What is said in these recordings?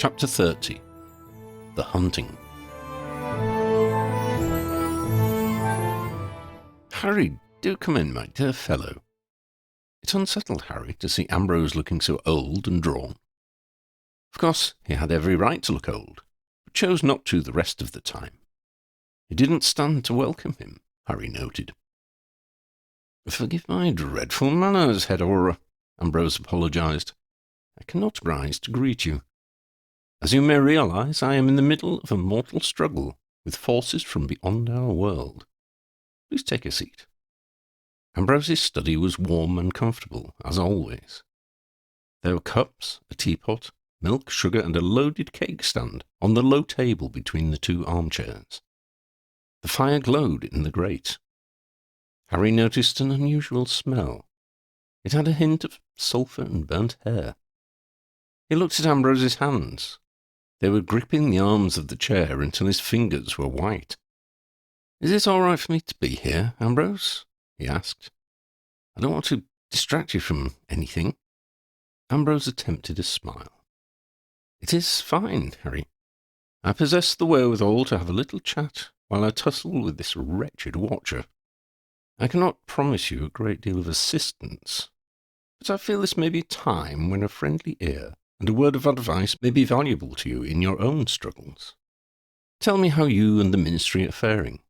Chapter 30. The Hunting. Harry, do come in, my dear fellow. It unsettled Harry to see Ambrose looking so old and drawn. Of course, he had every right to look old, but chose not to the rest of the time. He didn't stand to welcome him, Harry noted. Forgive my dreadful manners, head auror, Ambrose apologised. I cannot rise to greet you. As you may realise, I am in the middle of a mortal struggle with forces from beyond our world. Please take a seat. Ambrose's study was warm and comfortable, as always. There were cups, a teapot, milk, sugar, and a loaded cake stand on the low table between the two armchairs. The fire glowed in the grate. Harry noticed an unusual smell. It had a hint of sulphur and burnt hair. He looked at Ambrose's hands. They were gripping the arms of the chair until his fingers were white. "Is it all right for me to be here, Ambrose?" he asked. "I don't want to distract you from anything." Ambrose attempted a smile. "It is fine, Harry. I possess the wherewithal to have a little chat while I tussle with this wretched watcher. I cannot promise you a great deal of assistance, but I feel this may be a time when a friendly ear and a word of advice may be valuable to you in your own struggles. Tell me how you and the ministry are faring.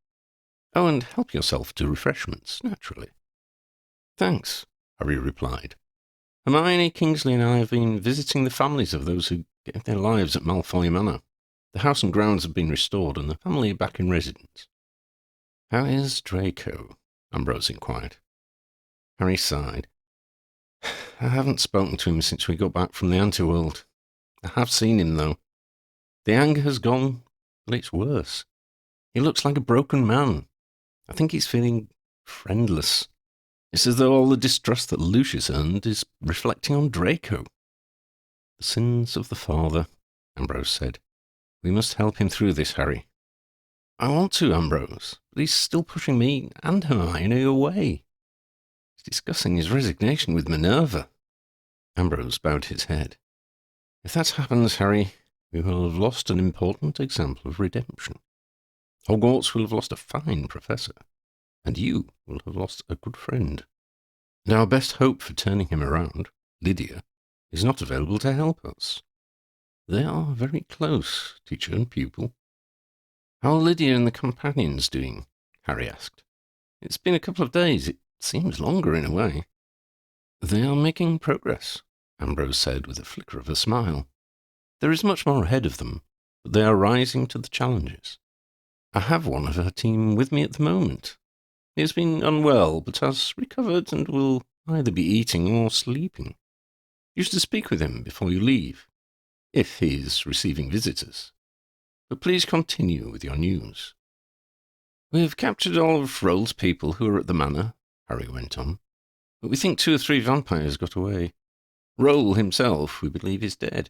Oh, and help yourself to refreshments, naturally." "Thanks," Harry replied. "Hermione, Kingsley, and I have been visiting the families of those who gave their lives at Malfoy Manor. The house and grounds have been restored, and the family are back in residence." "How is Draco?" Ambrose inquired. Harry sighed. "I haven't spoken to him since we got back from the anti-world. I have seen him, though. The anger has gone, but it's worse. He looks like a broken man. I think he's feeling friendless. It's as though all the distrust that Lucius earned is reflecting on Draco." "The sins of the father," Ambrose said. "We must help him through this, Harry." "I want to, Ambrose, but he's still pushing me and Hermione away. He's discussing his resignation with Minerva." Ambrose bowed his head. "If that happens, Harry, we will have lost an important example of redemption. Hogwarts will have lost a fine professor, and you will have lost a good friend. And our best hope for turning him around, Lydia, is not available to help us. They are very close, teacher and pupil." "How are Lydia and the companions doing?" Harry asked. "It's been a couple of days. It seems longer in a way." "They are making progress," Ambrose said with a flicker of a smile. "There is much more ahead of them, but they are rising to the challenges. I have one of her team with me at the moment. He has been unwell, but has recovered and will either be eating or sleeping. You should speak with him before you leave, if he is receiving visitors. But please continue with your news." "We have captured all of Rowle's people who are at the manor," Harry went on, "but we think 2 or 3 vampires got away. Rowle himself, we believe, is dead."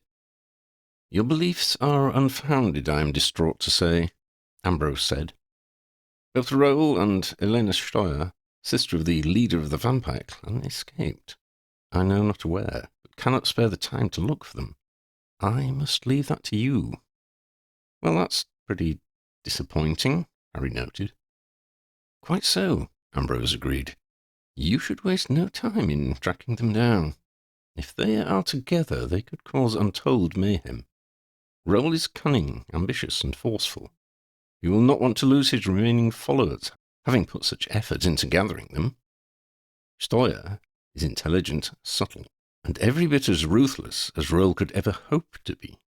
"Your beliefs are unfounded, I am distraught to say," Ambrose said. "Both Rowle and Elena Steuer, sister of the leader of the vampire clan, escaped. I know not where, but cannot spare the time to look for them. I must leave that to you." "Well, that's pretty disappointing," Harry noted. "Quite so," Ambrose agreed. "You should waste no time in tracking them down. If they are together, they could cause untold mayhem. Rowle is cunning, ambitious, and forceful. You will not want to lose his remaining followers, having put such effort into gathering them. Steuer is intelligent, subtle, and every bit as ruthless as Rowle could ever hope to be.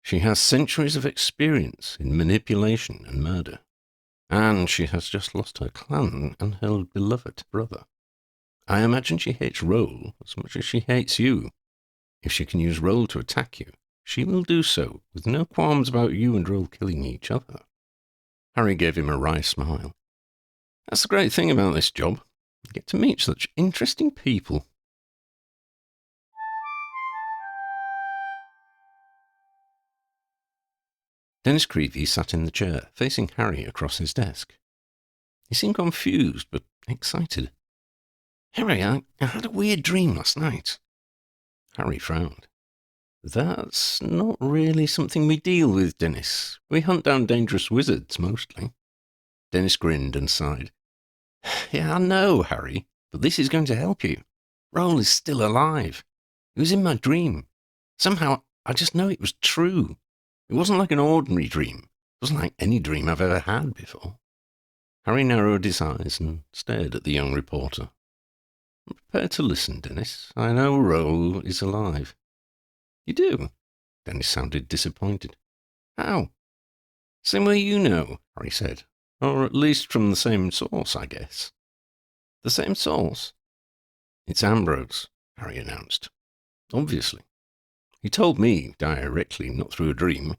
She has centuries of experience in manipulation and murder, and she has just lost her clan and her beloved brother. I imagine she hates Rowle as much as she hates you. If she can use Rowle to attack you, she will do so, with no qualms about you and Rowle killing each other." Harry gave him a wry smile. "That's the great thing about this job. You get to meet such interesting people." Dennis Creevey sat in the chair, facing Harry across his desk. He seemed confused, but excited. "Harry, I had a weird dream last night." Harry frowned. That's not really something we deal with, Dennis. We hunt down dangerous wizards, mostly. Dennis grinned and sighed. Yeah, I know, Harry, but this is going to help you. Rowle is still alive. He was in my dream. Somehow, I just know it was true. It wasn't like an ordinary dream. It wasn't like any dream I've ever had before. Harry narrowed his eyes and stared at the young reporter. I'm prepared to listen, Dennis. I know Rowle is alive. You do? Dennis sounded disappointed. How? Same way you know, Harry said. Or at least from the same source, I guess. The same source? It's Ambrose, Harry announced. Obviously. He told me directly, not through a dream.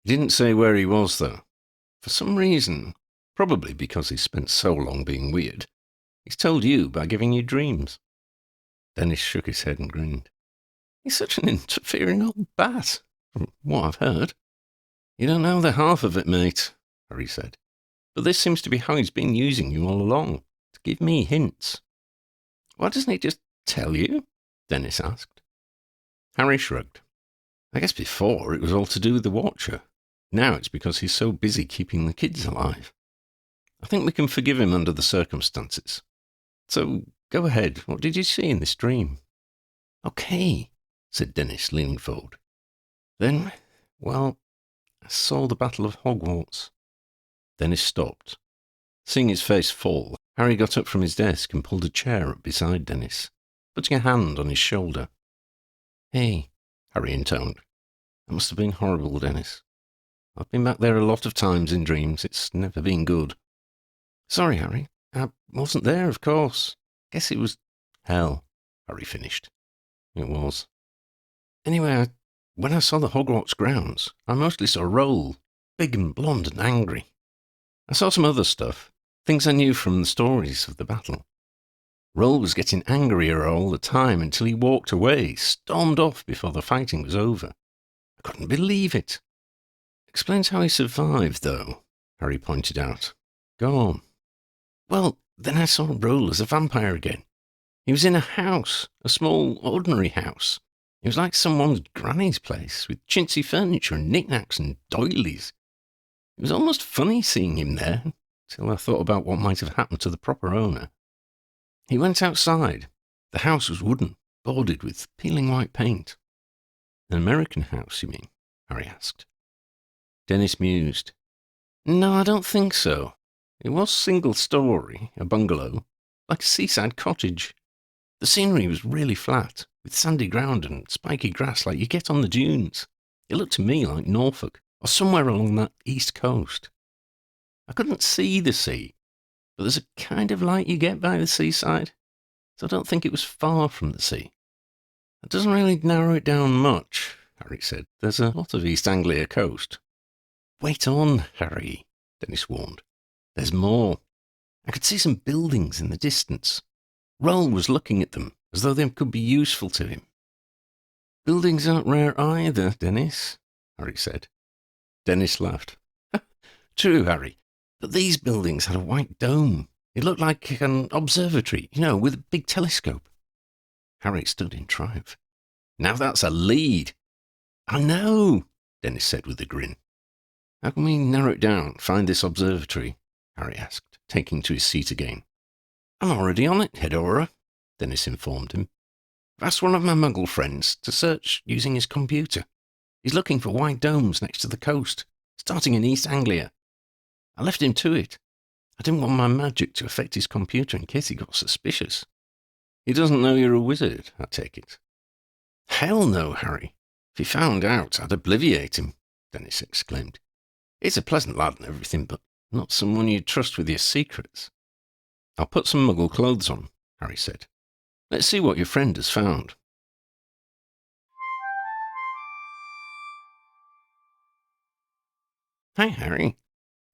He didn't say where he was, though. For some reason, probably because he spent so long being weird, he's told you by giving you dreams. Dennis shook his head and grinned. He's such an interfering old bat, from what I've heard. You don't know the half of it, mate, Harry said. But this seems to be how he's been using you all along, to give me hints. Why doesn't he just tell you? Dennis asked. Harry shrugged. I guess before it was all to do with the Watcher. Now it's because he's so busy keeping the kids alive. I think we can forgive him under the circumstances. So, go ahead. What did you see in this dream? Okay, said Dennis, leaning forward. Then, well, I saw the Battle of Hogwarts. Dennis stopped. Seeing his face fall, Harry got up from his desk and pulled a chair up beside Dennis, putting a hand on his shoulder. Hey, Harry intoned. That must have been horrible, Dennis. I've been back there a lot of times in dreams. It's never been good. Sorry, Harry. I wasn't there, of course. Guess it was hell, Harry finished. It was. Anyway, when I saw the Hogwarts grounds, I mostly saw Rowle, big and blonde and angry. I saw some other stuff, things I knew from the stories of the battle. Rowle was getting angrier all the time until he walked away, stormed off before the fighting was over. I couldn't believe it. Explains how he survived, though, Harry pointed out. Go on. Well, then I saw Rowle as a vampire again. He was in a house, a small, ordinary house. It was like someone's granny's place, with chintzy furniture and knickknacks and doilies. It was almost funny seeing him there, till I thought about what might have happened to the proper owner. He went outside. The house was wooden, boarded with peeling white paint. An American house, you mean? Harry asked. Dennis mused. No, I don't think so. It was single-story, a bungalow, like a seaside cottage. The scenery was really flat, with sandy ground and spiky grass like you get on the dunes. It looked to me like Norfolk, or somewhere along that east coast. I couldn't see the sea, but there's a kind of light you get by the seaside, so I don't think it was far from the sea. That doesn't really narrow it down much, Harry said. There's a lot of East Anglia coast. Wait on, Harry, Dennis warned. There's more. I could see some buildings in the distance. Rowle was looking at them, as though they could be useful to him. Buildings aren't rare either, Dennis, Harry said. Dennis laughed. True, Harry, but these buildings had a white dome. It looked like an observatory, with a big telescope. Harry stood in triumph. Now that's a lead. I know, Dennis said with a grin. How can we narrow it down, find this observatory? Harry asked, taking to his seat again. I'm already on it, Head Auror, Dennis informed him. I've asked one of my Muggle friends to search using his computer. He's looking for white domes next to the coast, starting in East Anglia. I left him to it. I didn't want my magic to affect his computer in case he got suspicious. He doesn't know you're a wizard, I take it. Hell no, Harry. If he found out, I'd obliviate him, Dennis exclaimed. He's a pleasant lad and everything, but not someone you'd trust with your secrets. I'll put some Muggle clothes on, Harry said. Let's see what your friend has found. Hi, Harry,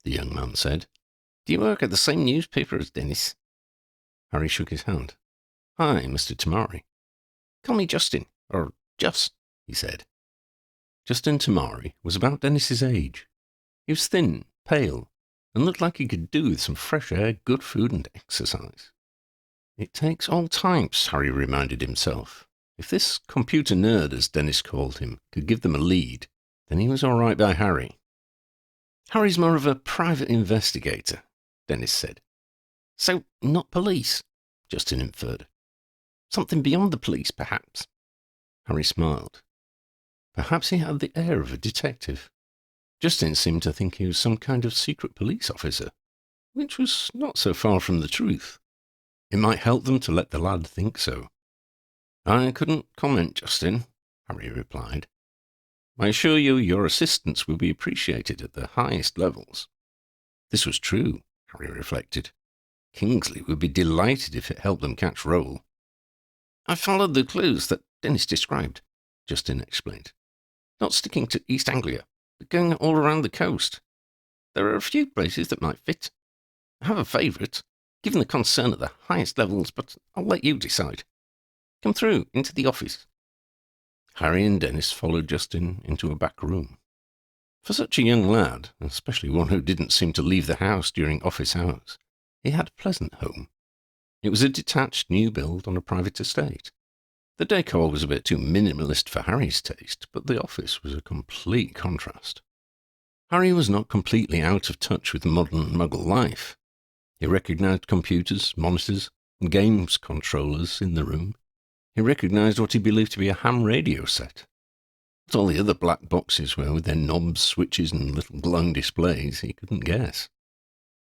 the young man said. Do you work at the same newspaper as Dennis? Harry shook his hand. Hi, Mr. Tamari. Call me Justin, or Just, he said. Justin Tamari was about Dennis's age. He was thin, pale, and looked like he could do with some fresh air, good food, and exercise. It takes all types, Harry reminded himself. If this computer nerd, as Dennis called him, could give them a lead, then he was all right by Harry. Harry's more of a private investigator, Dennis said. So, not police, Justin inferred. Something beyond the police, perhaps. Harry smiled. Perhaps he had the air of a detective. Justin seemed to think he was some kind of secret police officer, which was not so far from the truth. It might help them to let the lad think so. I couldn't comment, Justin, Harry replied. I assure you your assistance will be appreciated at the highest levels. This was true, Harry reflected. Kingsley would be delighted if it helped them catch Rowle. I followed the clues that Dennis described, Justin explained. Not sticking to East Anglia, but going all around the coast. There are a few places that might fit. I have a favourite, given the concern at the highest levels, but I'll let you decide. Come through, into the office. Harry and Dennis followed Justin into a back room. For such a young lad, especially one who didn't seem to leave the house during office hours, he had a pleasant home. It was a detached new build on a private estate. The decor was a bit too minimalist for Harry's taste, but the office was a complete contrast. Harry was not completely out of touch with modern Muggle life. He recognised computers, monitors, and games controllers in the room. He recognised what he believed to be a ham radio set. What all the other black boxes were with their knobs, switches, and little glowing displays, he couldn't guess.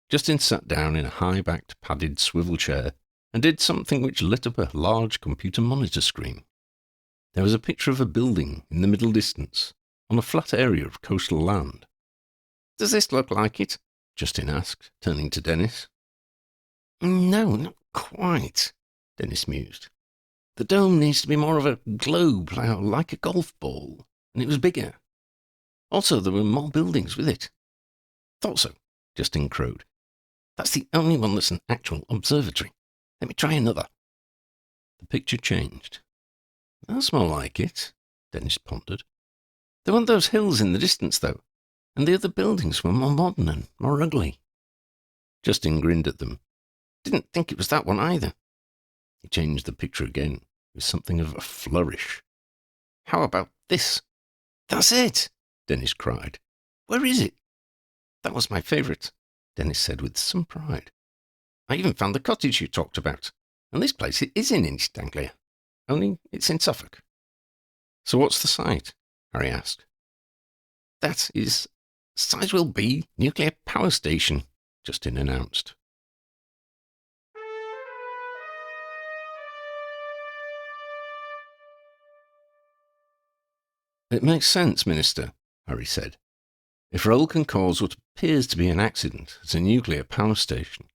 Justin sat down in a high-backed, padded swivel chair and did something which lit up a large computer monitor screen. There was a picture of a building in the middle distance, on a flat area of coastal land. Does this look like it? Justin asked, turning to Dennis. No, not quite, Dennis mused. The dome needs to be more of a globe, like a golf ball, and it was bigger. Also, there were more buildings with it. Thought so, Justin crowed. That's the only one that's an actual observatory. Let me try another. The picture changed. That's more like it, Dennis pondered. There weren't those hills in the distance, though, and the other buildings were more modern and more ugly. Justin grinned at them. Didn't think it was that one either. He changed the picture again, with something of a flourish. How about this? That's it, Dennis cried. Where is it? That was my favourite, Dennis said with some pride. I even found the cottage you talked about, and this place is in East Anglia, only it's in Suffolk. So what's the site? Harry asked. That is Sizewell B Nuclear Power Station, Justin announced. It makes sense, Minister, Harry said. If Rowle can cause what appears to be an accident at a nuclear power station,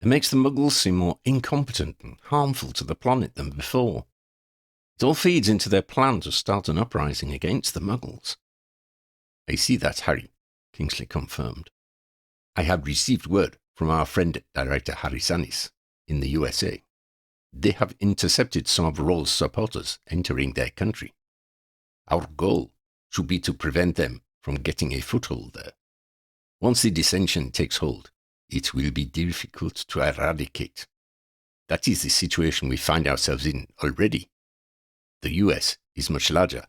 it makes the Muggles seem more incompetent and harmful to the planet than before. It all feeds into their plan to start an uprising against the Muggles. I see that, Harry, Kingsley confirmed. I have received word from our friend Director Harrisanis in the USA. They have intercepted some of Rowle's supporters entering their country. Our goal should be to prevent them from getting a foothold there. Once the dissension takes hold, it will be difficult to eradicate. That is the situation we find ourselves in already. The US is much larger,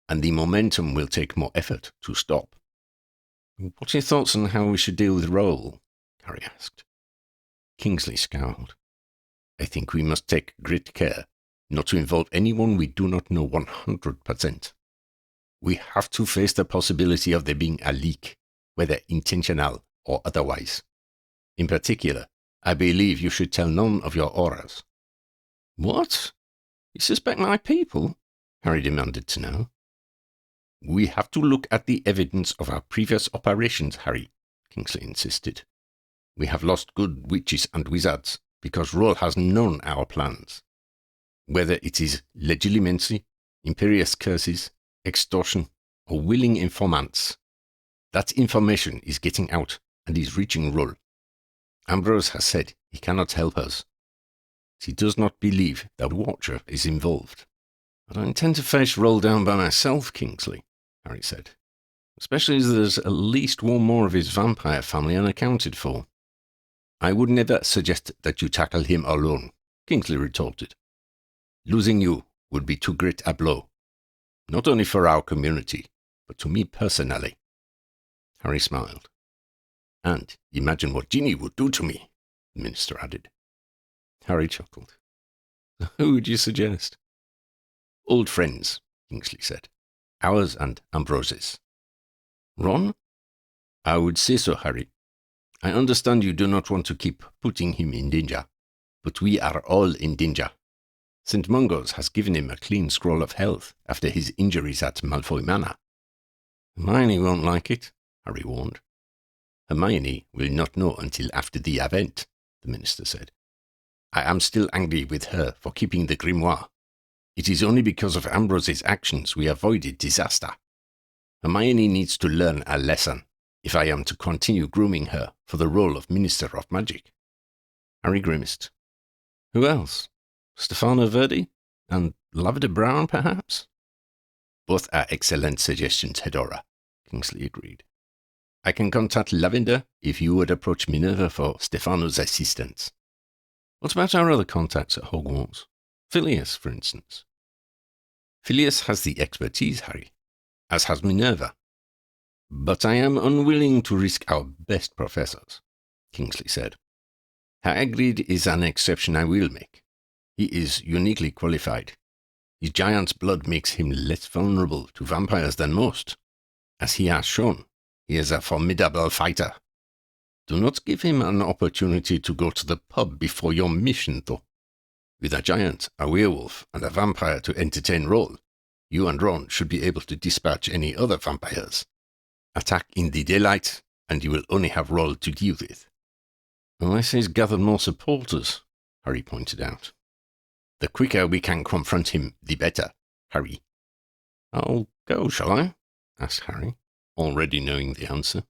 and the momentum will take more effort to stop. What are your thoughts on how we should deal with Rowle? Harry asked. Kingsley scowled. I think we must take great care not to involve anyone we do not know 100%. We have to face the possibility of there being a leak, whether intentional or otherwise. In particular, I believe you should tell none of your aurors. What? You suspect my people? Harry demanded to know. We have to look at the evidence of our previous operations, Harry, Kingsley insisted. We have lost good witches and wizards because Rowle has known our plans. Whether it is legilimency, imperious curses, extortion, or willing informants, that information is getting out and is reaching Rowle. Ambrose has said he cannot help us. He does not believe that Watcher is involved. I don't intend to face Rowle down by myself, Kingsley, Harry said, especially as there's at least one more of his vampire family unaccounted for. I would never suggest that you tackle him alone, Kingsley retorted. Losing you would be too great a blow. Not only for our community, but to me personally. Harry smiled. And imagine what Ginny would do to me, the minister added. Harry chuckled. Who would you suggest? Old friends, Kingsley said. Ours and Ambrose's. Ron? I would say so, Harry. I understand you do not want to keep putting him in danger, but we are all in danger. St. Mungo's has given him a clean scroll of health after his injuries at Malfoy Manor. Hermione won't like it, Harry warned. Hermione will not know until after the event, the minister said. I am still angry with her for keeping the grimoire. It is only because of Ambrose's actions we avoided disaster. Hermione needs to learn a lesson if I am to continue grooming her for the role of Minister of Magic. Harry grimaced. Who else? Stefano Verdi? And Lavender Brown, perhaps? Both are excellent suggestions, Hedora, Kingsley agreed. I can contact Lavender if you would approach Minerva for Stefano's assistance. What about our other contacts at Hogwarts? Phileas, for instance. Phileas has the expertise, Harry, as has Minerva. But I am unwilling to risk our best professors, Kingsley said. Hagrid is an exception I will make. He is uniquely qualified. His giant's blood makes him less vulnerable to vampires than most. As he has shown, he is a formidable fighter. Do not give him an opportunity to go to the pub before your mission, though. With a giant, a werewolf, and a vampire to entertain Rowle, you and Ron should be able to dispatch any other vampires. Attack in the daylight, and you will only have Rowle to deal with. Unless he's gathered more supporters, Harry pointed out. The quicker we can confront him, the better, Harry. I'll go, shall I? Asked Harry, already knowing the answer.